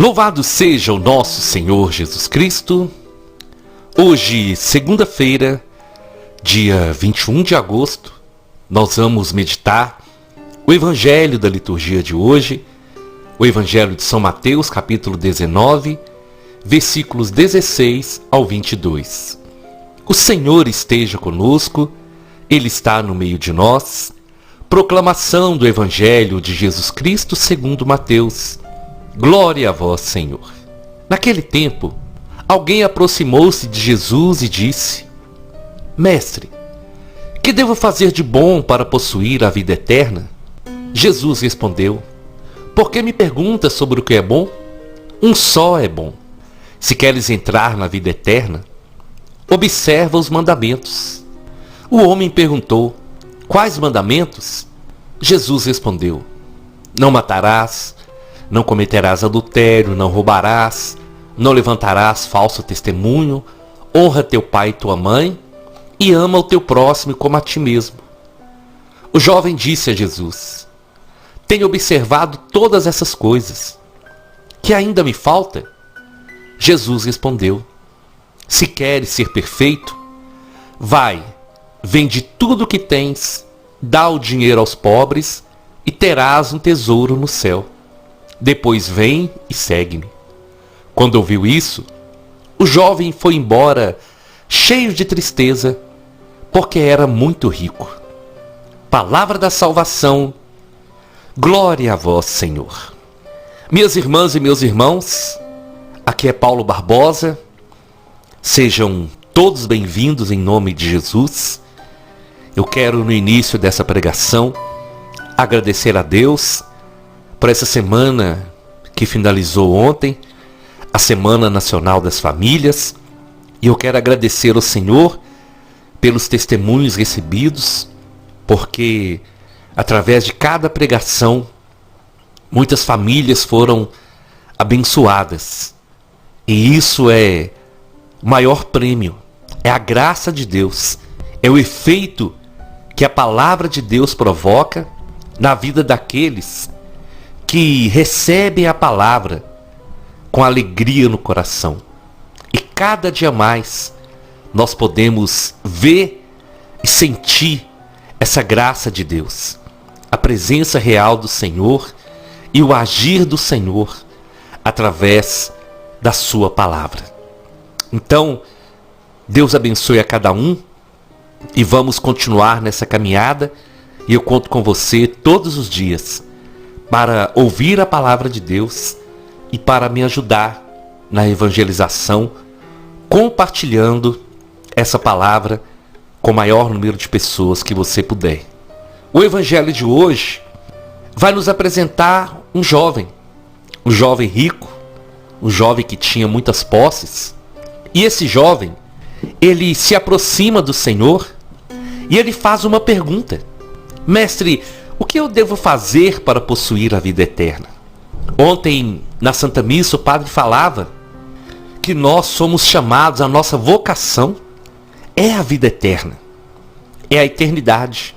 Louvado seja o nosso Senhor Jesus Cristo. Hoje, segunda-feira, dia 21 de agosto, nós vamos meditar o Evangelho da liturgia de hoje, o Evangelho de São Mateus, capítulo 19, versículos 16 ao 22. O Senhor esteja conosco, Ele está no meio de nós. Proclamação do Evangelho de Jesus Cristo segundo Mateus. Glória a vós, Senhor. Naquele tempo, alguém aproximou-se de Jesus e disse: Mestre, que devo fazer de bom para possuir a vida eterna? Jesus respondeu: Por que me perguntas sobre o que é bom? Um só é bom. Se queres entrar na vida eterna, observa os mandamentos. O homem perguntou: Quais mandamentos? Jesus respondeu: Não matarás, não cometerás adultério, não roubarás, não levantarás falso testemunho, honra teu pai e tua mãe, e ama o teu próximo como a ti mesmo. O jovem disse a Jesus: Tenho observado todas essas coisas. Que ainda me falta? Jesus respondeu: Se queres ser perfeito, vai, vende tudo o que tens, dá o dinheiro aos pobres e terás um tesouro no céu. Depois vem e segue-me. Quando ouviu isso, o jovem foi embora cheio de tristeza, porque era muito rico. Palavra da salvação. Glória a vós, Senhor. Minhas irmãs e meus irmãos, aqui é Paulo Barbosa. Sejam todos bem-vindos em nome de Jesus. Eu quero, no início dessa pregação, agradecer a Deus por essa semana que finalizou ontem, a Semana Nacional das Famílias. E eu quero agradecer ao Senhor pelos testemunhos recebidos, porque através de cada pregação, muitas famílias foram abençoadas. E isso é o maior prêmio, é a graça de Deus, é o efeito que a palavra de Deus provoca na vida daqueles que recebem a palavra com alegria no coração. E cada dia mais nós podemos ver e sentir essa graça de Deus, a presença real do Senhor e o agir do Senhor através da sua palavra. Então, Deus abençoe a cada um e vamos continuar nessa caminhada, e eu conto com você todos os dias para ouvir a palavra de Deus e para me ajudar na evangelização, compartilhando essa palavra com o maior número de pessoas que você puder. O evangelho de hoje vai nos apresentar um jovem rico, um jovem que tinha muitas posses. E esse jovem, ele se aproxima do Senhor e ele faz uma pergunta: Mestre, o que eu devo fazer para possuir a vida eterna? Ontem, na Santa Missa, o padre falava que nós somos chamados, a nossa vocação é a vida eterna, é a eternidade.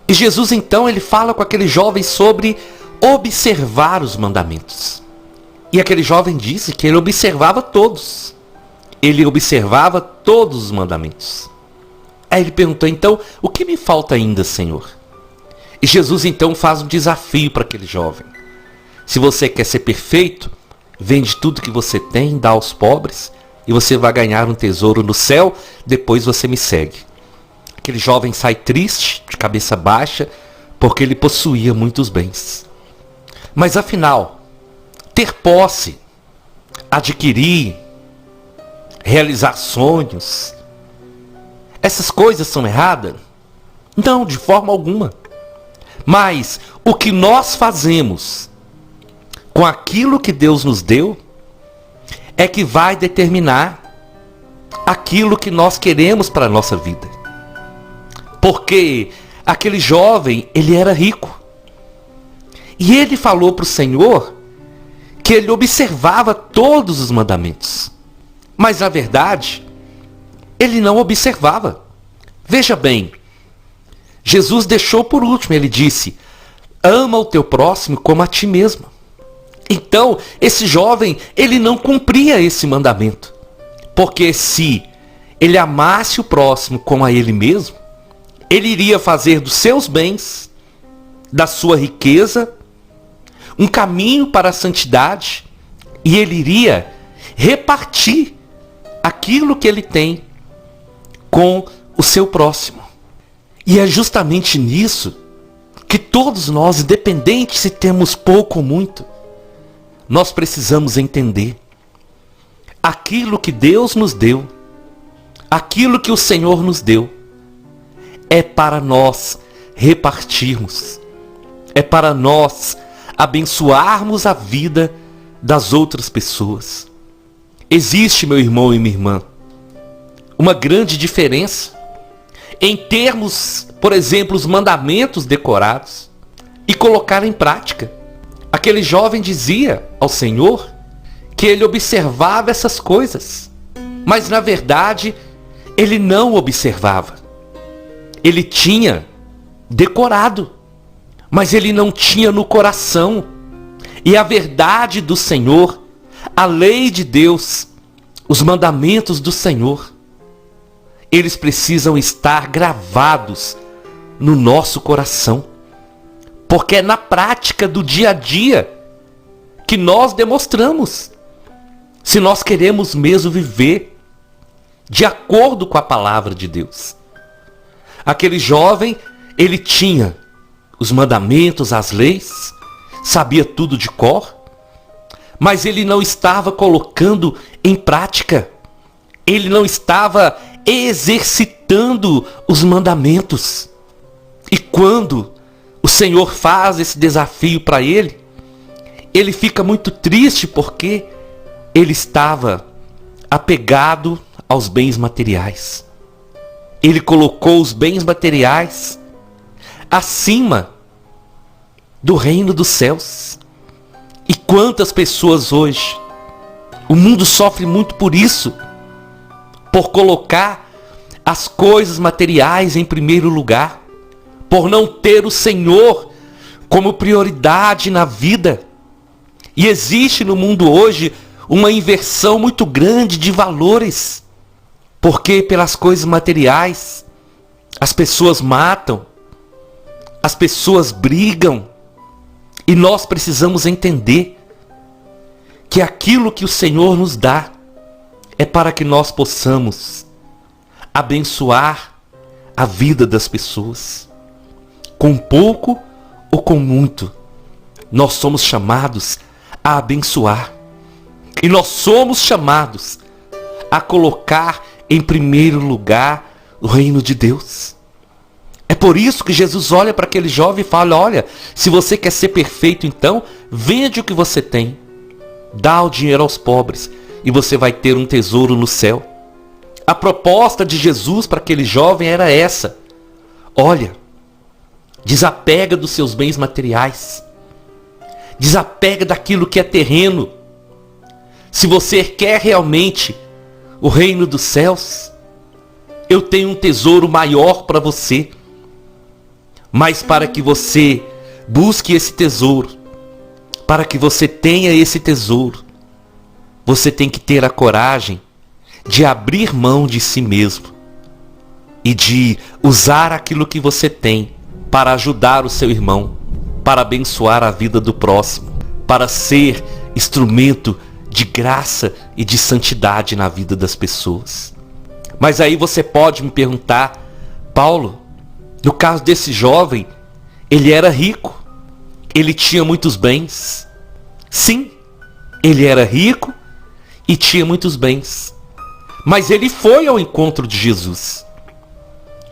E Jesus, então, ele fala com aquele jovem sobre observar os mandamentos. E aquele jovem disse que ele observava todos. Ele observava todos os mandamentos. Aí ele perguntou: então, o que me falta ainda, Senhor? E Jesus então faz um desafio para aquele jovem: se você quer ser perfeito, vende tudo que você tem, dá aos pobres, e você vai ganhar um tesouro no céu, depois você me segue. Aquele jovem sai triste, de cabeça baixa, porque ele possuía muitos bens. Mas afinal, ter posse, adquirir, realizar sonhos, essas coisas são erradas? Não, de forma alguma. Mas o que nós fazemos com aquilo que Deus nos deu é que vai determinar aquilo que nós queremos para a nossa vida. Porque aquele jovem, ele era rico. E ele falou para o Senhor que ele observava todos os mandamentos. Mas na verdade, ele não observava. Veja bem, Jesus deixou por último, ele disse: ama o teu próximo como a ti mesmo. Então, esse jovem, ele não cumpria esse mandamento. Porque se ele amasse o próximo como a ele mesmo, ele iria fazer dos seus bens, da sua riqueza, um caminho para a santidade, e ele iria repartir aquilo que ele tem com o seu próximo. E é justamente nisso que todos nós, independente se temos pouco ou muito, nós precisamos entender aquilo que Deus nos deu, aquilo que o Senhor nos deu, é para nós repartirmos, é para nós abençoarmos a vida das outras pessoas. Existe, meu irmão e minha irmã, uma grande diferença em termos, por exemplo, os mandamentos decorados e colocar em prática. Aquele jovem dizia ao Senhor que ele observava essas coisas, mas na verdade ele não observava. Ele tinha decorado, mas ele não tinha no coração. E a verdade do Senhor, a lei de Deus, os mandamentos do Senhor, eles precisam estar gravados no nosso coração. Porque é na prática do dia a dia que nós demonstramos se nós queremos mesmo viver de acordo com a palavra de Deus. Aquele jovem, ele tinha os mandamentos, as leis, sabia tudo de cor, mas ele não estava colocando em prática. Ele não estava exercitando os mandamentos. E quando o Senhor faz esse desafio para ele, ele fica muito triste porque ele estava apegado aos bens materiais. Ele colocou os bens materiais acima do reino dos céus. E quantas pessoas hoje, o mundo sofre muito por isso, por colocar as coisas materiais em primeiro lugar, por não ter o Senhor como prioridade na vida. E existe no mundo hoje uma inversão muito grande de valores, porque pelas coisas materiais as pessoas matam, as pessoas brigam, e nós precisamos entender que aquilo que o Senhor nos dá é para que nós possamos abençoar a vida das pessoas. Com pouco ou com muito, nós somos chamados a abençoar. E nós somos chamados a colocar em primeiro lugar o reino de Deus. É por isso que Jesus olha para aquele jovem e fala: olha, se você quer ser perfeito, então vende o que você tem, dá o dinheiro aos pobres e você vai ter um tesouro no céu. A proposta de Jesus para aquele jovem era essa: olha, desapega dos seus bens materiais, desapega daquilo que é terreno. Se você quer realmente o reino dos céus, eu tenho um tesouro maior para você. Mas para que você busque esse tesouro, para que você tenha esse tesouro, você tem que ter a coragem de abrir mão de si mesmo e de usar aquilo que você tem para ajudar o seu irmão, para abençoar a vida do próximo, para ser instrumento de graça e de santidade na vida das pessoas. Mas aí você pode me perguntar: Paulo, no caso desse jovem, ele era rico, ele tinha muitos bens. Sim, ele era rico e tinha muitos bens. Mas ele foi ao encontro de Jesus.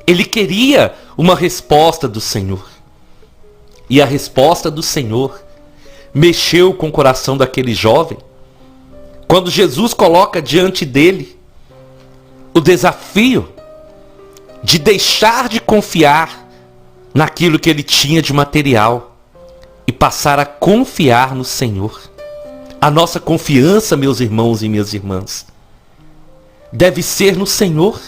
Ele queria uma resposta do Senhor. E a resposta do Senhor mexeu com o coração daquele jovem, quando Jesus coloca diante dele o desafio de deixar de confiar naquilo que ele tinha de material e passar a confiar no Senhor. A nossa confiança, meus irmãos e minhas irmãs, deve ser no Senhor.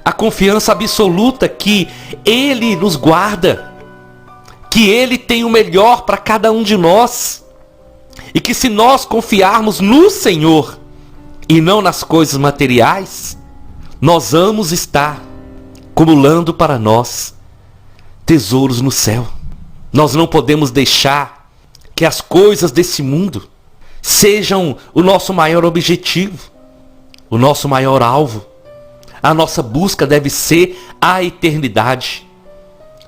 A confiança absoluta que Ele nos guarda, que Ele tem o melhor para cada um de nós. E que se nós confiarmos no Senhor e não nas coisas materiais, nós vamos estar acumulando para nós tesouros no céu. Nós não podemos deixar que as coisas desse mundo sejam o nosso maior objetivo, o nosso maior alvo. A nossa busca deve ser a eternidade.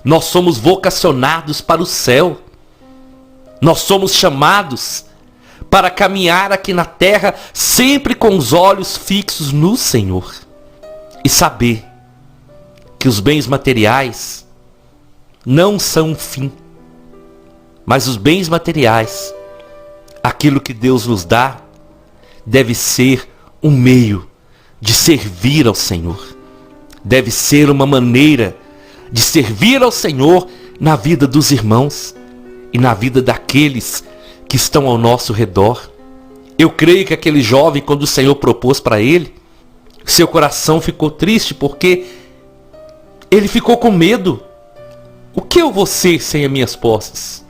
Nós somos vocacionados para o céu. Nós somos chamados para caminhar aqui na terra sempre com os olhos fixos no Senhor. E saber que os bens materiais não são um fim, mas os bens materiais, aquilo que Deus nos dá, deve ser um meio de servir ao Senhor. Deve ser uma maneira de servir ao Senhor na vida dos irmãos e na vida daqueles que estão ao nosso redor. Eu creio que aquele jovem, quando o Senhor propôs para ele, seu coração ficou triste porque ele ficou com medo. O que eu vou ser sem as minhas posses?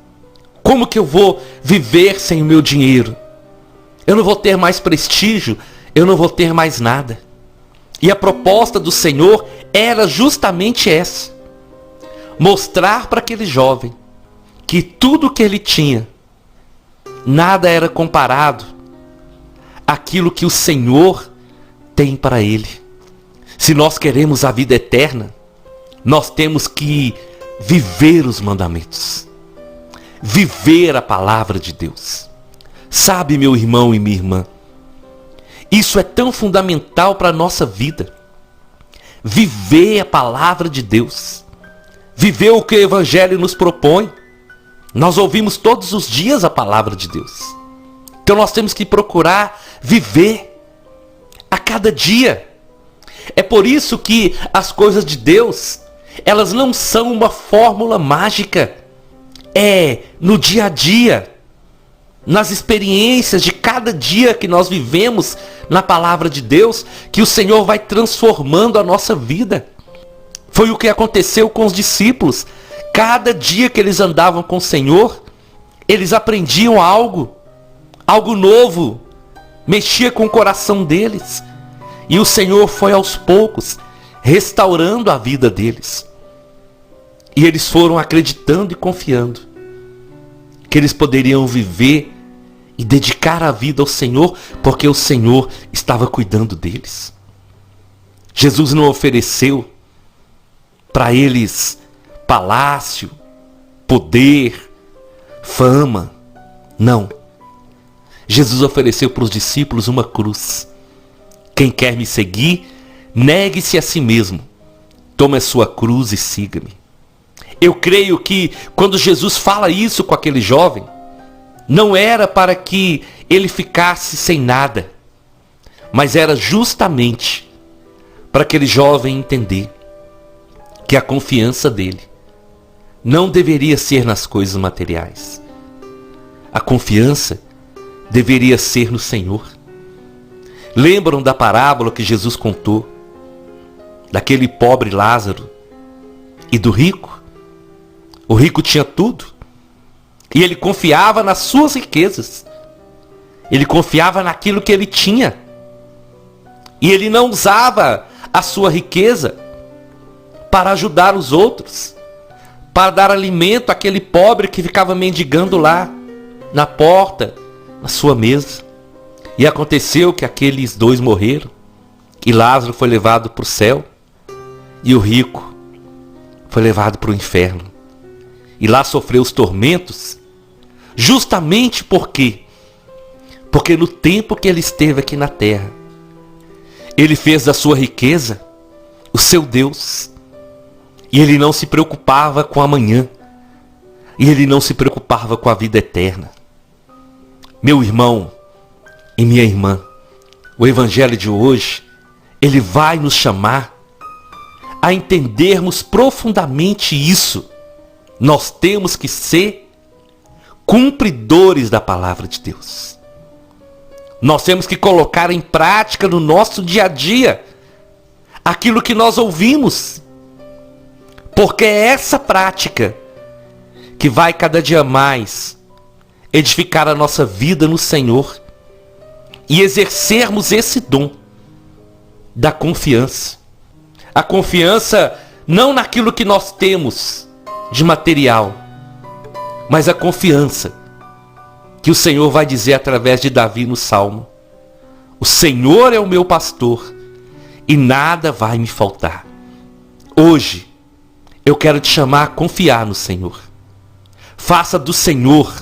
Como que eu vou viver sem o meu dinheiro? Eu não vou ter mais prestígio, eu não vou ter mais nada. E a proposta do Senhor era justamente essa: mostrar para aquele jovem que tudo que ele tinha, nada era comparado àquilo que o Senhor tem para ele. Se nós queremos a vida eterna, nós temos que viver os mandamentos, viver a palavra de Deus. Sabe, meu irmão e minha irmã, isso é tão fundamental para a nossa vida. Viver a palavra de Deus, viver o que o Evangelho nos propõe. Nós ouvimos todos os dias a palavra de Deus, então nós temos que procurar viver a cada dia. É por isso que as coisas de Deus, elas não são uma fórmula mágica. É no dia a dia, nas experiências de cada dia que nós vivemos na palavra de Deus, que o Senhor vai transformando a nossa vida. Foi o que aconteceu com os discípulos. Cada dia que eles andavam com o Senhor, eles aprendiam algo novo, mexia com o coração deles. E o Senhor foi aos poucos restaurando a vida deles. E eles foram acreditando e confiando que eles poderiam viver e dedicar a vida ao Senhor, porque o Senhor estava cuidando deles. Jesus não ofereceu para eles palácio, poder, fama. Não. Jesus ofereceu para os discípulos uma cruz. Quem quer me seguir, negue-se a si mesmo. Tome a sua cruz e siga-me. Eu creio que quando Jesus fala isso com aquele jovem, não era para que ele ficasse sem nada, mas era justamente para aquele jovem entender que a confiança dele não deveria ser nas coisas materiais. A confiança deveria ser no Senhor. Lembram da parábola que Jesus contou? Daquele pobre Lázaro e do rico? O rico tinha tudo. E ele confiava nas suas riquezas. Ele confiava naquilo que ele tinha. E ele não usava a sua riqueza para ajudar os outros, para dar alimento àquele pobre que ficava mendigando lá na porta, na sua mesa. E aconteceu que aqueles dois morreram, e Lázaro foi levado para o céu, e o rico foi levado para o inferno. E lá sofreu os tormentos, justamente porque no tempo que ele esteve aqui na terra, ele fez da sua riqueza o seu Deus. E ele não se preocupava com amanhã. E ele não se preocupava com a vida eterna. Meu irmão e minha irmã, o Evangelho de hoje, ele vai nos chamar a entendermos profundamente isso. Nós temos que ser cumpridores da palavra de Deus. Nós temos que colocar em prática no nosso dia a dia aquilo que nós ouvimos. Porque é essa prática que vai cada dia mais edificar a nossa vida no Senhor e exercermos esse dom da confiança. A confiança não naquilo que nós temos de material, mas a confiança que o Senhor vai dizer através de Davi no Salmo: o Senhor é o meu pastor e nada vai me faltar. Hoje eu quero te chamar a confiar no Senhor. Faça do Senhor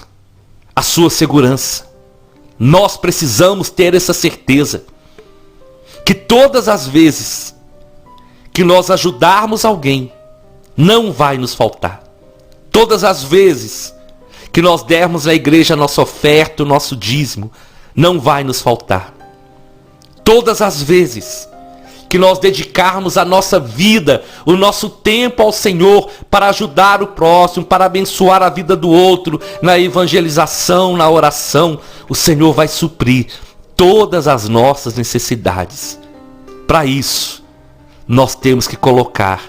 a sua segurança. Nós precisamos ter essa certeza que todas as vezes que nós ajudarmos alguém, não vai nos faltar. Todas as vezes que nós dermos à igreja a nossa oferta, o nosso dízimo, não vai nos faltar. Todas as vezes que nós dedicarmos a nossa vida, o nosso tempo ao Senhor para ajudar o próximo, para abençoar a vida do outro, na evangelização, na oração, o Senhor vai suprir todas as nossas necessidades. Para isso, nós temos que colocar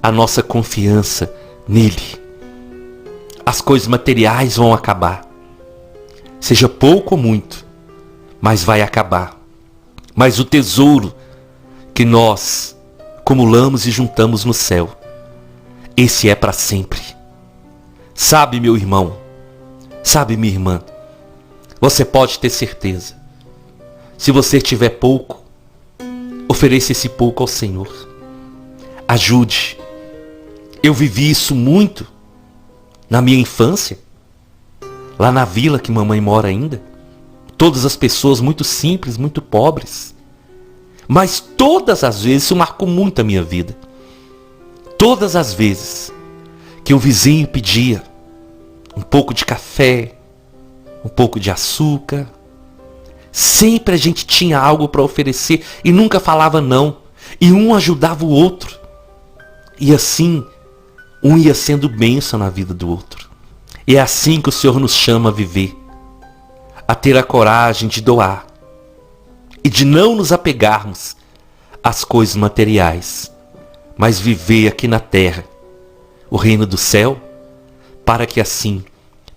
a nossa confiança nele. As coisas materiais vão acabar, seja pouco ou muito, mas vai acabar. Mas o tesouro que nós acumulamos e juntamos no céu, esse é para sempre. Sabe, meu irmão, sabe, minha irmã, você pode ter certeza. Se você tiver pouco, ofereça esse pouco ao Senhor. Ajude. Eu vivi isso muito na minha infância, lá na vila que mamãe mora ainda. Todas as pessoas muito simples, muito pobres. Mas todas as vezes, isso marcou muito a minha vida. Todas as vezes que o vizinho pedia um pouco de café, um pouco de açúcar, sempre a gente tinha algo para oferecer e nunca falava não. E um ajudava o outro. E assim, um ia sendo bênção na vida do outro. E é assim que o Senhor nos chama a viver. A ter a coragem de doar. E de não nos apegarmos às coisas materiais. Mas viver aqui na terra o reino do céu, para que assim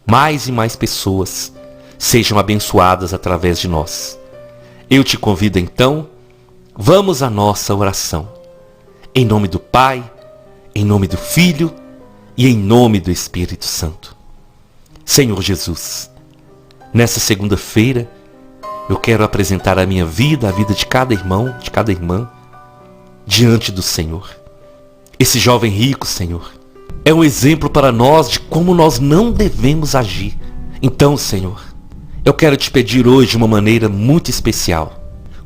mais e mais pessoas sejam abençoadas através de nós. Eu te convido então, vamos à nossa oração. Em nome do Pai, em nome do Filho e em nome do Espírito Santo. Senhor Jesus, nessa segunda-feira, eu quero apresentar a minha vida, a vida de cada irmão, de cada irmã, diante do Senhor. Esse jovem rico, Senhor, é um exemplo para nós de como nós não devemos agir. Então, Senhor, eu quero te pedir hoje de uma maneira muito especial.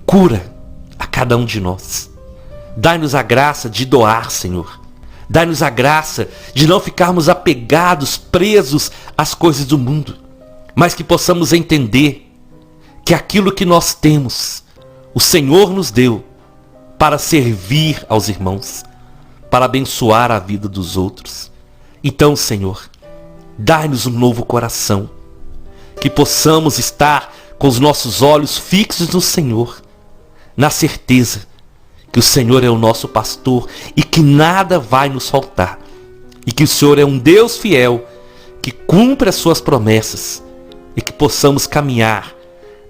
Cura a cada um de nós. Dai-nos a graça de doar, Senhor. Dai-nos a graça de não ficarmos apegados, presos às coisas do mundo. Mas que possamos entender que aquilo que nós temos, o Senhor nos deu para servir aos irmãos, para abençoar a vida dos outros. Então, Senhor, dai-nos um novo coração, que possamos estar com os nossos olhos fixos no Senhor, na certeza que o Senhor é o nosso pastor e que nada vai nos faltar, e que o Senhor é um Deus fiel, que cumpre as suas promessas, e que possamos caminhar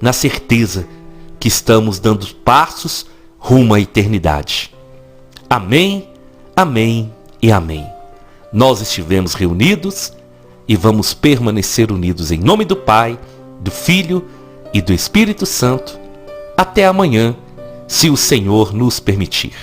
na certeza que estamos dando passos rumo à eternidade. Amém, amém e amém. Nós estivemos reunidos e vamos permanecer unidos em nome do Pai, do Filho e do Espírito Santo. Até amanhã, se o Senhor nos permitir.